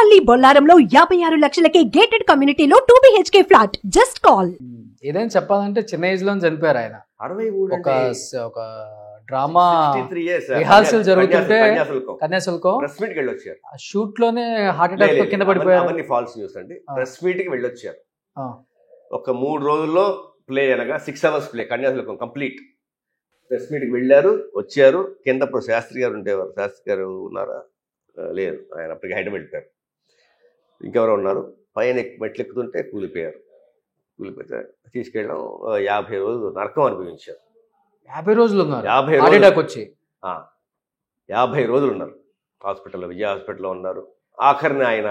Kompally బొల్లారంలో 56 లక్షలకే gated కమ్యూనిటీలో 2 BHK flat. Just call. ఏదైనా చెప్పాలంటే చిన్న ఏజ్ లో చనిపోయారు ఆయన. 63 ఒక డ్రామా 63 years రిహార్సల్ జరుగుతుంటే కన్యాశుల్కం ప్రెస్ మీట్ కి వెళ్ళొచ్చారు. షూట్ లోనే హార్ట్ అటాక్ కింద పడిపోయారు. అవన్నీ ఫాల్స్ న్యూస్ అండి. ప్రెస్ మీట్ కి వెళ్ళొచ్చారు. ఒక 3 రోజుల్లో ప్లే అనగా 6 hours play Kanyasulkam complete. Press meet కి వెళ్ళారు, వచ్చారు. కింద శాస్త్రి గారు ఉండేవారు. శాస్త్రి గారు ఉన్నారా? లేదు, ఆయన అప్పటికి హైదరాబాద్ వెళ్ళిపోయారు. ఇంకెవరో ఉన్నారు. పైన మెట్లు ఎక్కుతుంటే కూలిపోయారు. కూలిపోతే తీసుకెళ్ళడం 50 రోజులు నరకం అనుభవించారు. 50 రోజులు ఉన్నారు. 50 హార్ట్ అటాక్ వచ్చి 50 రోజులు ఉన్నారు హాస్పిటల్లో. విజయ హాస్పిటల్లో ఉన్నారు. ఆఖరిని ఆయన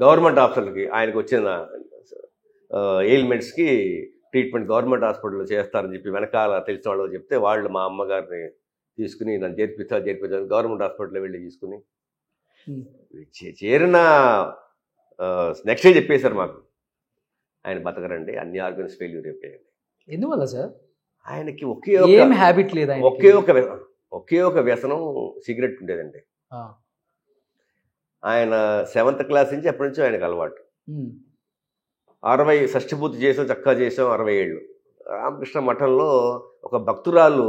గవర్నమెంట్ హాస్పిటల్కి ఆయనకు వచ్చిన ఎయిల్మెంట్స్కి ట్రీట్మెంట్ గవర్నమెంట్ హాస్పిటల్లో చేస్తారని చెప్పి వెనకాల తెలిసిన వాళ్ళు చెప్తే వాళ్ళు మా అమ్మగారిని తీసుకుని నన్ను చేర్పించాలని గవర్నమెంట్ హాస్పిటల్లో వెళ్ళి తీసుకుని చేరిన నెక్స్ట్ డే చెప్పేశారు మాకు, ఆయన బతకరండి, అన్ని ఆర్గన్స్ ఫెయిల్యూర్ అయిపోయాయండి. ఎందువల్ల సార్? ఆయనకి హ్యాబిట్ లేదు. ఒకే ఒక వ్యసనం సిగరెట్ ఉండేదండి. ఆయన 7th క్లాస్ నుంచి ఎప్పటి నుంచో ఆయనకు అలవాటు. 60 షష్ఠపూర్తి చేసాం, చక్కగా చేసాం. 60 ఏళ్ళు రామకృష్ణ మఠంలో ఒక భక్తురాలు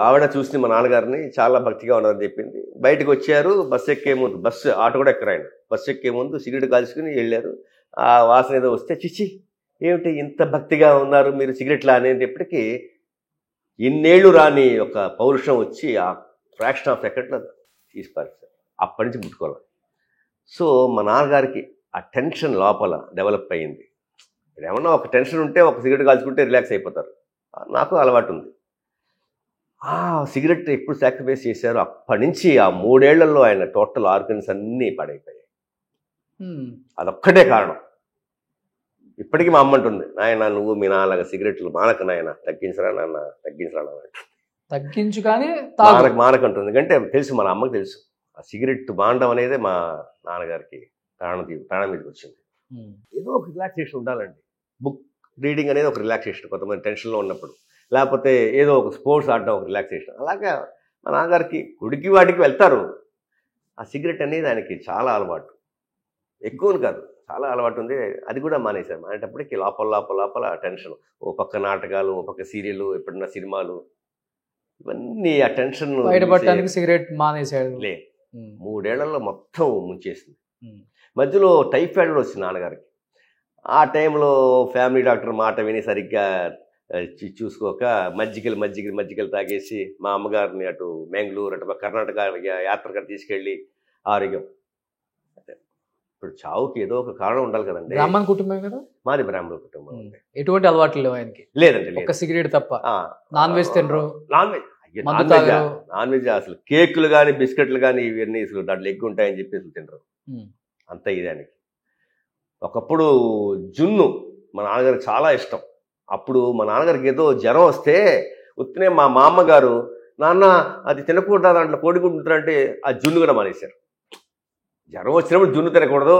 ఆవిడ చూసి మా నాన్నగారిని చాలా భక్తిగా ఉన్నారని చెప్పింది. బయటకు వచ్చారు. బస్సు ఎక్కే ముందు, ఆటో కూడా ఎక్కరు ఆయన, బస్సు ఎక్కే ముందు సిగరెట్ కాల్చుకుని వెళ్ళారు. ఆ వాసన ఏదో వస్తే చిచ్చి ఏమిటి ఇంత భక్తిగా ఉన్నారు మీరు సిగరెట్లా అనేటప్పటికీ ఇన్నేళ్ళు రాని ఒక పౌరుషం వచ్చి ఆ ఫ్రాక్షన్ ఆఫ్ సెకండ్లో తీసిపారు. అప్పటి నుంచి ముట్టుకోవాలి. సో మా నాన్నగారికి ఆ టెన్షన్ లోపల డెవలప్ అయ్యింది. ఏమన్నా ఒక టెన్షన్ ఉంటే ఒక సిగరెట్ కాల్చుకుంటే రిలాక్స్ అయిపోతారు. నాకు అలవాటు ఉంది. ఆ సిగరెట్ ఎప్పుడు సాక్రిఫైస్ చేశారో అప్పటి నుంచి ఆ 3 ఏళ్లలో ఆయన టోటల్ ఆర్గన్స్ అన్నీ పాడైపోయాయి. అదొక్కటే కారణం. ఇప్పటికీ మా అమ్మ అంటుంది, నాయన నువ్వు మీ నాన్నగా సిగరెట్లు మానక నాయన, తగ్గించరా నాన్న, తగ్గించరా నాన్న, తగ్గించు కానీ మానకంటుంది. ఎందుకంటే తెలుసు, మన అమ్మకి తెలుసు ఆ సిగరెట్ మానడం అనేది మా నాన్నగారికి ప్రాణం మీదకి వచ్చింది. ఏదో ఒక రిలాక్సేషన్ ఉండాలండి. బుక్ రీడింగ్ అనేది ఒక రిలాక్సేషన్, కొంతమంది టెన్షన్లో ఉన్నప్పుడు, లేకపోతే ఏదో ఒక స్పోర్ట్స్ ఆడడం ఒక రిలాక్సేషన్. అలాగే మా నాన్నగారికి గుడికి వాటికి వెళ్తారు. ఆ సిగరెట్ అనేది ఆయనకి చాలా అలవాటు, ఎక్కువని కాదు చాలా అలవాటు ఉంది. అది కూడా మానేశారు. మానేటప్పటికి లోపల టెన్షన్, ఓ పక్క నాటకాలు, ఓ పక్క సీరియల్, ఎప్పుడన్నా సినిమాలు, ఇవన్నీ ఆ టెన్షన్ బయటపడటానికి సిగరెట్ మానేశాడు. 3 ఏళ్లలో మొత్తం ముంచేసింది. మధ్యలో టైఫాయిడ్ కూడా వచ్చింది నాన్నగారికి. ఆ టైంలో ఫ్యామిలీ డాక్టర్ మాట విని సరిగ్గా చూసుకోక మజ్జిగలు తాగేసి మా అమ్మగారిని అటు మెంగళూరు, అటు కర్ణాటక యాత్రగా తీసుకెళ్ళి ఆరోగ్యం. ఇప్పుడు చావుకి ఏదో ఒక కారణం ఉండాలి కదండి. బ్రాహ్మణ కుటుంబం కదా మాది, బ్రాహ్మణ కుటుంబం. ఎటువంటి అలవాట్లు లేవు ఆయనకి? లేదండి, ఒక సిగరెట్ తప్ప. నాన్ వెజ్ తినరు? నాన్ వెజ్ అసలు కేకులు కానీ బిస్కెట్లు కానీ ఇవన్నీ అసలు దాంట్లో ఎగ్గు ఉంటాయని చెప్పేసి తినరు. అంత ఇదానికి. ఒకప్పుడు జున్ను మా నాన్నగారికి చాలా ఇష్టం. అప్పుడు మా నాన్నగారికి ఏదో జ్వరం వస్తే ఉత్తినే మా మామగారు, నాన్న అది తినకూడదా, దాంట్లో కోడిగుడ్డు ఉంటుందంటే ఆ జున్ను కూడా మానేశారు. జ్వరం వచ్చినప్పుడు జున్ను తినకూడదు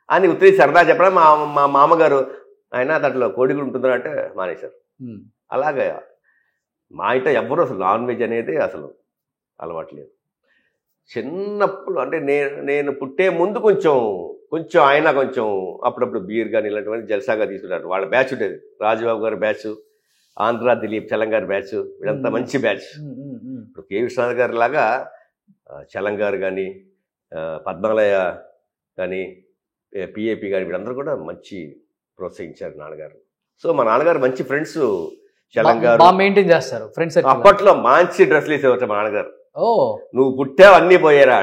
అని ఉత్తిని సరదా చెప్పడం మా మామగారు, ఆయన దాంట్లో కోడిగుడ్డు ఉంటుందా అంటే మానేశారు. అలాగే మా ఇంట ఎవ్వరూ అసలు నాన్ వెజ్ అనేది అసలు అలవాట్లేదు. చిన్నప్పుడు అంటే నేను పుట్టే ముందు కొంచెం ఆయన కొంచెం అప్పుడప్పుడు బీర్ కానీ ఇలాంటివన్నీ జల్సాగా తీసుకున్నారు. వాళ్ళ బ్యాచ్ ఉండేది, రాజుబాబు గారి బ్యాచ్, ఆంధ్ర దిలీప్ చలంగారి బ్యాచ్, వీళ్ళంతా మంచి బ్యాచ్. ఇప్పుడు కె విశ్వనాథ్ గారి లాగా చలంగారు కానీ, పద్మాలయ కానీ, పిఏపి కానీ, వీళ్ళందరూ కూడా మంచి ప్రోత్సహించారు నాన్నగారు. సో మా నాన్నగారు మంచి ఫ్రెండ్స్. చలంగారు మెయింటైన్ చేస్తారు ఫ్రెండ్స్. అప్పట్లో మంచి డ్రెస్లు వేసేవారు మా నాన్నగారు. నువ్వు పుట్టావు అన్నీ పోయారా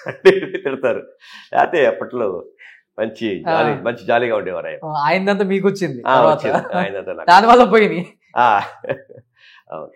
అంటే తిడతారు. లేకపోతే అప్పట్లో మంచి జాలీగా ఉండేవారు ఆయన. ఆయనంతా మీకు వచ్చింది, ఆయనంతా దానివల్ల పోయింది. అవును.